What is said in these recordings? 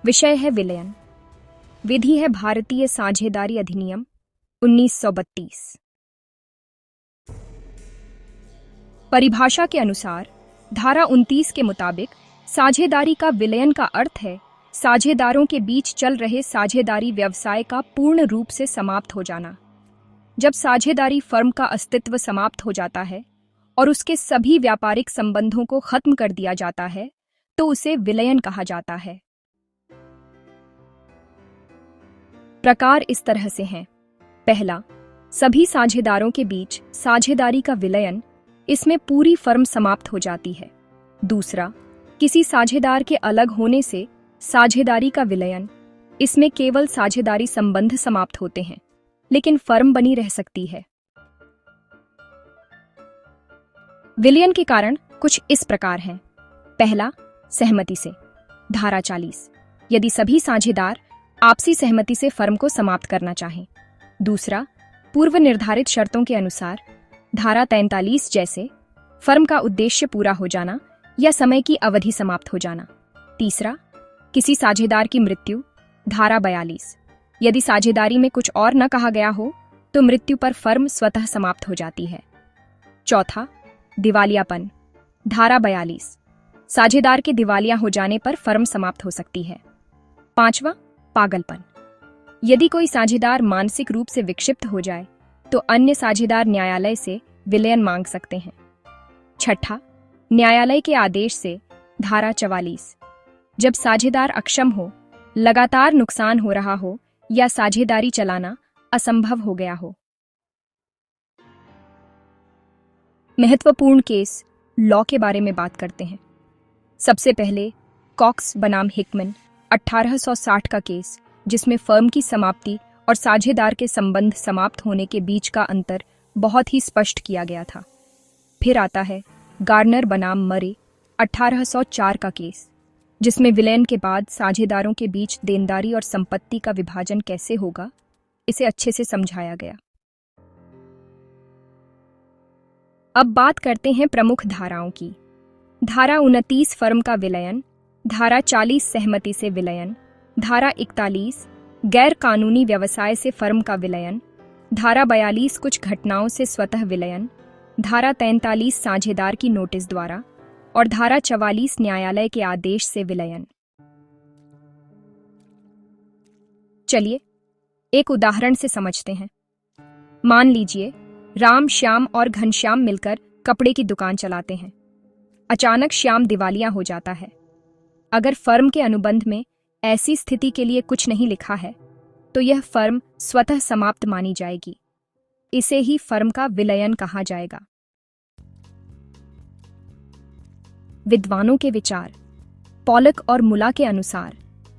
विषय है विलयन। विधि है भारतीय साझेदारी अधिनियम 1932। परिभाषा के अनुसार धारा 29 के मुताबिक साझेदारी का विलयन का अर्थ है साझेदारों के बीच चल रहे साझेदारी व्यवसाय का पूर्ण रूप से समाप्त हो जाना। जब साझेदारी फर्म का अस्तित्व समाप्त हो जाता है और उसके सभी व्यापारिक संबंधों को खत्म कर दिया जाता है तो उसे विलयन कहा जाता है। प्रकार इस तरह से हैं। पहला, सभी साझेदारों के बीच साझेदारी का विलयन, इसमें पूरी फर्म समाप्त हो जाती है। दूसरा, किसी साझेदार के अलग होने से साझेदारी का विलयन, इसमें केवल साझेदारी संबंध समाप्त होते हैं लेकिन फर्म बनी रह सकती है। विलयन के कारण कुछ इस प्रकार हैं। पहला, सहमति से, धारा 40, यदि सभी साझेदार आपसी सहमति से फर्म को समाप्त करना चाहें। दूसरा, पूर्व निर्धारित शर्तों के अनुसार, धारा 43 जैसे फर्म का उद्देश्य पूरा हो जाना या समय की अवधि समाप्त हो जाना। तीसरा, किसी साझेदार की मृत्यु, धारा 42, यदि साझेदारी में कुछ और न कहा गया हो तो मृत्यु पर फर्म स्वतः समाप्त हो जाती है। चौथा, दिवालियापन, धारा 42, साझेदार के दिवालिया हो जाने पर फर्म समाप्त हो सकती है। पांचवा, पागलपन, यदि कोई साझेदार मानसिक रूप से विक्षिप्त हो जाए तो अन्य साझेदार न्यायालय से विलयन मांग सकते हैं। छठा, न्यायालय के आदेश से, धारा 44, जब साझेदार अक्षम हो, लगातार नुकसान हो रहा हो या साझेदारी चलाना असंभव हो गया हो। महत्वपूर्ण केस लॉ के बारे में बात करते हैं। सबसे पहले कॉक्स बनाम हिकमैन 1860 का केस, जिसमें फर्म की समाप्ति और साझेदार के संबंध समाप्त होने के बीच का अंतर बहुत ही स्पष्ट किया गया था। फिर आता है गार्नर बनाम मरे 1804 का केस, जिसमें विलयन के बाद साझेदारों के बीच देनदारी और संपत्ति का विभाजन कैसे होगा, इसे अच्छे से समझाया गया। अब बात करते हैं प्रमुख धाराओं की। धारा 29 फर्म का विलयन, धारा 40 सहमति से विलयन, धारा 41 गैर कानूनी व्यवसाय से फर्म का विलयन, धारा 42 कुछ घटनाओं से स्वतः विलयन, धारा 43 साझेदार की नोटिस द्वारा और धारा 44 न्यायालय के आदेश से विलयन। चलिए एक उदाहरण से समझते हैं। मान लीजिए राम, श्याम और घनश्याम मिलकर कपड़े की दुकान चलाते हैं। अचानक श्याम दिवालिया हो जाता है। अगर फर्म के अनुबंध में ऐसी स्थिति के लिए कुछ नहीं लिखा है तो यह फर्म स्वतः समाप्त मानी जाएगी। इसे ही फर्म का विलयन कहा जाएगा। विद्वानों के विचार, पॉलक और मुला के अनुसार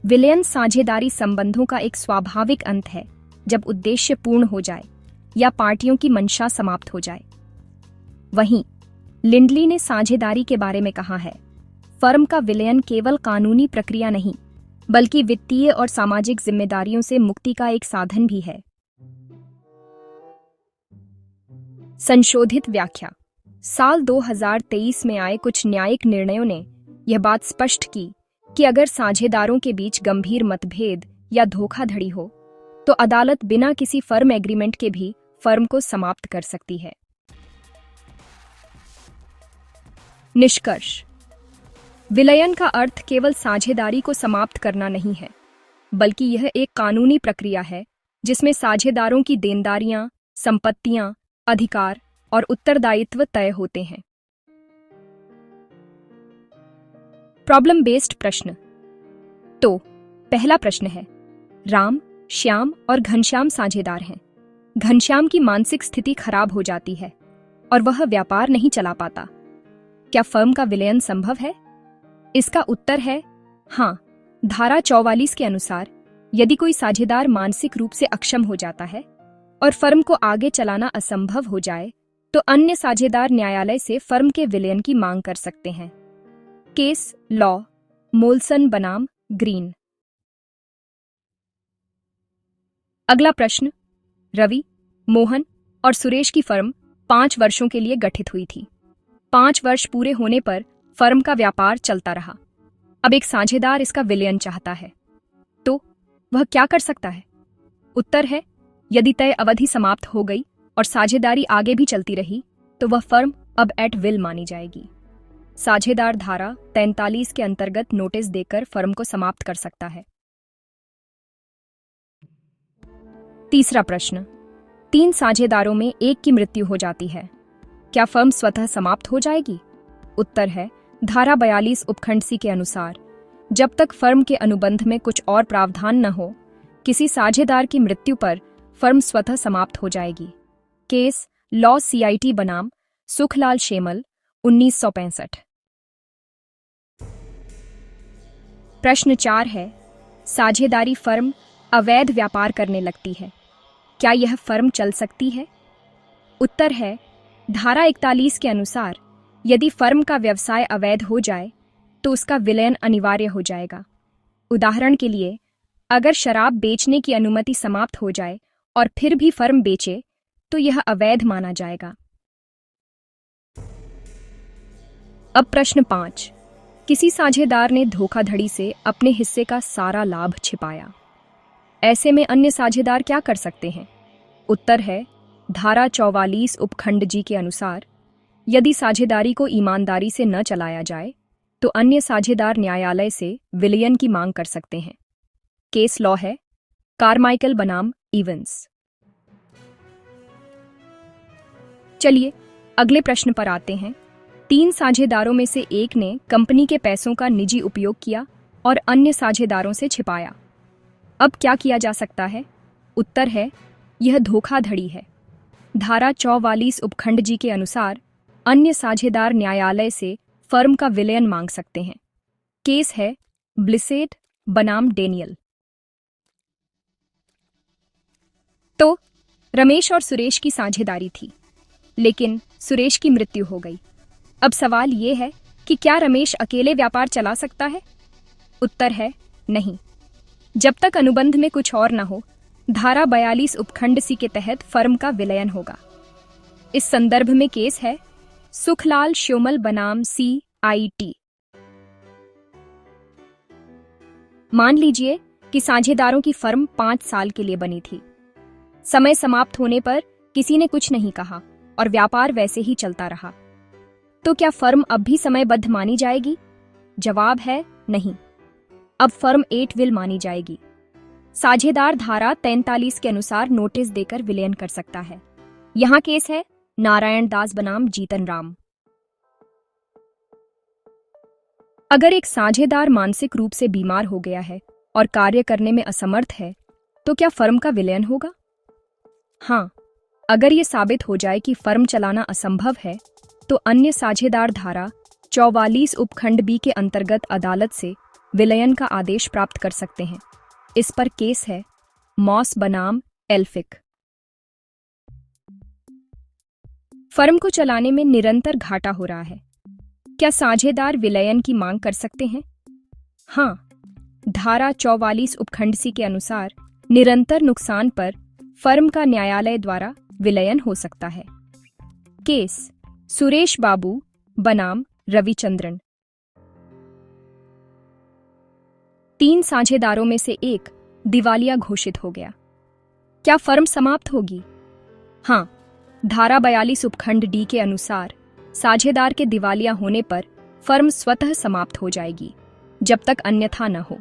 विलयन साझेदारी संबंधों का एक स्वाभाविक अंत है जब उद्देश्य पूर्ण हो जाए या पार्टियों की मंशा समाप्त हो जाए। वहीं लिंडली ने साझेदारी के बारे में कहा है, फर्म का विलयन केवल कानूनी प्रक्रिया नहीं बल्कि वित्तीय और सामाजिक जिम्मेदारियों से मुक्ति का एक साधन भी है। संशोधित व्याख्या, साल 2023 में आए कुछ न्यायिक निर्णयों ने यह बात स्पष्ट की कि अगर साझेदारों के बीच गंभीर मतभेद या धोखाधड़ी हो तो अदालत बिना किसी फर्म एग्रीमेंट के भी फर्म को समाप्त कर सकती है। निष्कर्ष, विलयन का अर्थ केवल साझेदारी को समाप्त करना नहीं है बल्कि यह एक कानूनी प्रक्रिया है जिसमें साझेदारों की देनदारियां, संपत्तियां, अधिकार और उत्तरदायित्व तय होते हैं। प्रॉब्लम बेस्ड प्रश्न। तो पहला प्रश्न है, राम, श्याम और घनश्याम साझेदार हैं। घनश्याम की मानसिक स्थिति खराब हो जाती है और वह व्यापार नहीं चला पाता। क्या फर्म का विलयन संभव है? इसका उत्तर है हाँ। धारा 44 के अनुसार यदि कोई साझेदार मानसिक रूप से अक्षम हो जाता है और फर्म को आगे चलाना असंभव हो जाए तो अन्य साझेदार न्यायालय से फर्म के विलयन की मांग कर सकते हैं। केस लॉ, मोल्सन बनाम ग्रीन। अगला प्रश्न, रवि, मोहन और सुरेश की फर्म 5 वर्षों के लिए गठित हुई थी। 5 वर्ष पूरे होने पर फर्म का व्यापार चलता रहा। अब एक साझेदार इसका विलयन चाहता है। वह क्या कर सकता है? उत्तर है, यदि तय अवधि समाप्त हो गई और साझेदारी आगे भी चलती रही तो वह फर्म अब एट विल मानी जाएगी। साझेदार धारा 43 के अंतर्गत नोटिस देकर फर्म को समाप्त कर सकता है। तीसरा प्रश्न, 3 साझेदारों में एक की मृत्यु हो जाती है, क्या फर्म स्वतः समाप्त हो जाएगी? उत्तर है, धारा 42 उपखंड सी के अनुसार जब तक फर्म के अनुबंध में कुछ और प्रावधान न हो, किसी साझेदार की मृत्यु पर फर्म स्वतः समाप्त हो जाएगी। केस लॉ CIT बनाम सुखलाल शेमल 1965। प्रश्न 4 है, साझेदारी फर्म अवैध व्यापार करने लगती है, क्या यह फर्म चल सकती है? उत्तर है, धारा 41 के अनुसार यदि फर्म का व्यवसाय अवैध हो जाए तो उसका विलयन अनिवार्य हो जाएगा। उदाहरण के लिए, अगर शराब बेचने की अनुमति समाप्त हो जाए और फिर भी फर्म बेचे तो यह अवैध माना जाएगा। अब प्रश्न 5, किसी साझेदार ने धोखाधड़ी से अपने हिस्से का सारा लाभ छिपाया, ऐसे में अन्य साझेदार क्या कर सकते हैं? उत्तर है, धारा 44 उपखंड जी के अनुसार यदि साझेदारी को ईमानदारी से न चलाया जाए तो अन्य साझेदार न्यायालय से विलयन की मांग कर सकते हैं। केस लॉ है कारमाइकल बनाम इवेंस। चलिए अगले प्रश्न पर आते हैं। 3 साझेदारों में से एक ने कंपनी के पैसों का निजी उपयोग किया और अन्य साझेदारों से छिपाया। अब क्या किया जा सकता है? उत्तर है, यह धोखाधड़ी है। धारा 44 उपखंड जी के अनुसार अन्य साझेदार न्यायालय से फर्म का विलयन मांग सकते हैं। केस है ब्लिसेट बनाम डेनियल। तो रमेश और सुरेश की साझेदारी थी, लेकिन सुरेश की मृत्यु हो गई। अब सवाल यह है कि क्या रमेश अकेले व्यापार चला सकता है? उत्तर है, नहीं। जब तक अनुबंध में कुछ और न हो, धारा 42 उपखंड सी के तहत फर्म का विलयन होगा। इस संदर्भ में केस है सुखलाल श्योमल बनाम CIT। मान लीजिए कि साझेदारों की फर्म 5 साल के लिए बनी थी। समय समाप्त होने पर किसी ने कुछ नहीं कहा और व्यापार वैसे ही चलता रहा, तो क्या फर्म अब भी समयबद्ध मानी जाएगी? जवाब है नहीं। अब फर्म एट विल मानी जाएगी। साझेदार धारा 43 के अनुसार नोटिस देकर विलयन कर सकता है। यहां केस है नारायण दास बनाम जीतन राम। अगर एक साझेदार मानसिक रूप से बीमार हो गया है और कार्य करने में असमर्थ है, तो क्या फर्म का विलयन होगा? हाँ, अगर यह साबित हो जाए कि फर्म चलाना असंभव है, तो अन्य साझेदार धारा 44 उपखंड बी के अंतर्गत अदालत से विलयन का आदेश प्राप्त कर सकते हैं। इस पर केस है मॉस बनाम एल्फिक। फर्म को चलाने में निरंतर घाटा हो रहा है, क्या साझेदार विलयन की मांग कर सकते हैं? हाँ, धारा 44 उपखंड सी के अनुसार निरंतर नुकसान पर फर्म का न्यायालय द्वारा विलयन हो सकता है। केस सुरेश बाबू बनाम रविचंद्रन। 3 साझेदारों में से एक दिवालिया घोषित हो गया, क्या फर्म समाप्त होगी? हाँ, धारा 42 उपखंड डी के अनुसार साझेदार के दिवालिया होने पर फर्म स्वतः समाप्त हो जाएगी जब तक अन्यथा न हो।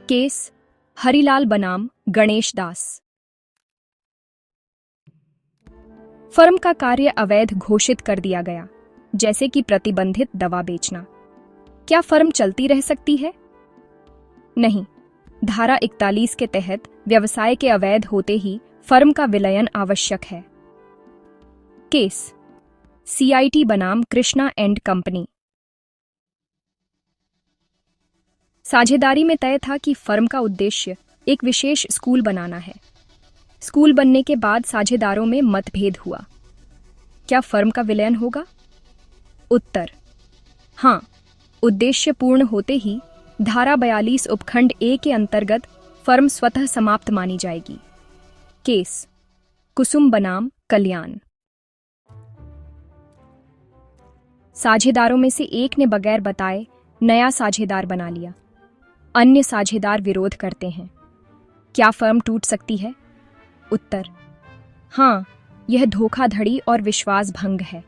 केस हरिलाल बनाम गणेश दास। फर्म का कार्य अवैध घोषित कर दिया गया, जैसे कि प्रतिबंधित दवा बेचना। क्या फर्म चलती रह सकती है? नहीं, धारा 41 के तहत व्यवसाय के अवैध होते ही फर्म का विलयन आवश्यक है। केस CIT बनाम कृष्णा एंड कंपनी। साझेदारी में तय था कि फर्म का उद्देश्य एक विशेष स्कूल बनाना है। स्कूल बनने के बाद साझेदारों में मतभेद हुआ, क्या फर्म का विलयन होगा? उत्तर हाँ, उद्देश्य पूर्ण होते ही धारा 42 उपखंड ए के अंतर्गत फर्म स्वतः समाप्त मानी जाएगी। केस कुसुम बनाम कल्याण। साझेदारों में से एक ने बगैर बताए नया साझेदार बना लिया। अन्य साझेदार विरोध करते हैं। क्या फर्म टूट सकती है? उत्तर, हाँ, यह धोखाधड़ी और विश्वास भंग है।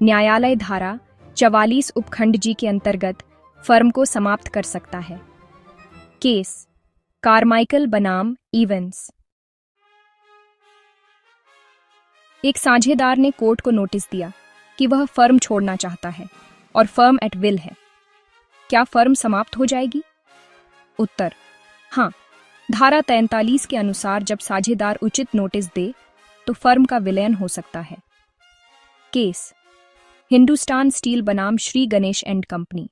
न्यायालय धारा 44 उपखंड जी के अंतर्गत फर्म को समाप्त कर सकता है। केस कारमाइकल बनाम इवेंस। एक साझेदार ने कोर्ट को नोटिस दिया कि वह फर्म छोड़ना चाहता है और फर्म एट विल है। क्या फर्म समाप्त हो जाएगी? उत्तर, हाँ, धारा 43 के अनुसार जब साझेदार उचित नोटिस दे तो फर्म का विलयन हो सकता है। केस हिंदुस्तान स्टील बनाम श्री गणेश एंड कंपनी।